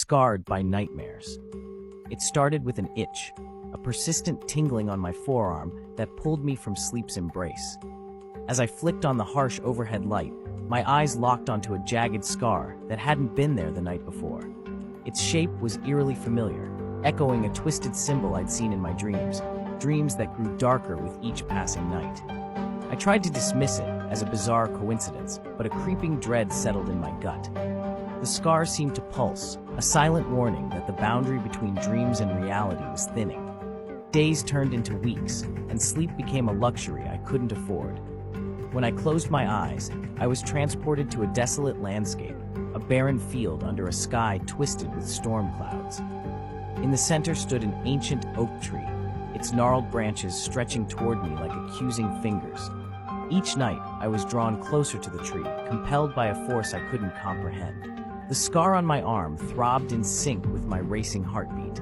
Scarred by nightmares. It started with an itch, a persistent tingling on my forearm that pulled me from sleep's embrace. As I flicked on the harsh overhead light, my eyes locked onto a jagged scar that hadn't been there the night before. Its shape was eerily familiar, echoing a twisted symbol I'd seen in my dreams that grew darker with each passing night. I tried to dismiss it as a bizarre coincidence, but a creeping dread settled in my gut. The scar seemed to pulse, a silent warning that the boundary between dreams and reality was thinning. Days turned into weeks, and sleep became a luxury I couldn't afford. When I closed my eyes, I was transported to a desolate landscape, a barren field under a sky twisted with storm clouds. In the center stood an ancient oak tree, its gnarled branches stretching toward me like accusing fingers. Each night, I was drawn closer to the tree, compelled by a force I couldn't comprehend. The scar on my arm throbbed in sync with my racing heartbeat,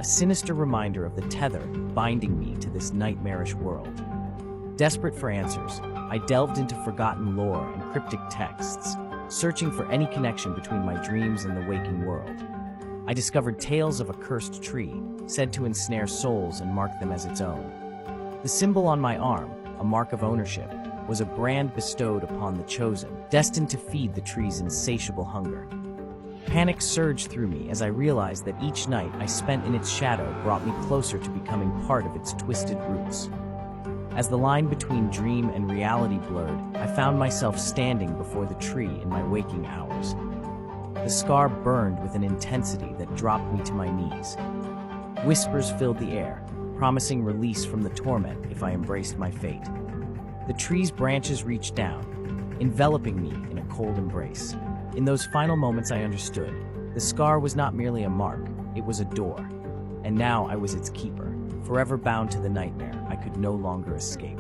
a sinister reminder of the tether binding me to this nightmarish world. Desperate for answers, I delved into forgotten lore and cryptic texts, searching for any connection between my dreams and the waking world. I discovered tales of a cursed tree, said to ensnare souls and mark them as its own. The symbol on my arm, a mark of ownership, was a brand bestowed upon the chosen, destined to feed the tree's insatiable hunger. Panic surged through me as I realized that each night I spent in its shadow brought me closer to becoming part of its twisted roots. As the line between dream and reality blurred, I found myself standing before the tree in my waking hours. The scar burned with an intensity that dropped me to my knees. Whispers filled the air, promising release from the torment if I embraced my fate. The tree's branches reached down, enveloping me in a cold embrace. In those final moments I understood, the scar was not merely a mark, it was a door. And now I was its keeper, forever bound to the nightmare I could no longer escape.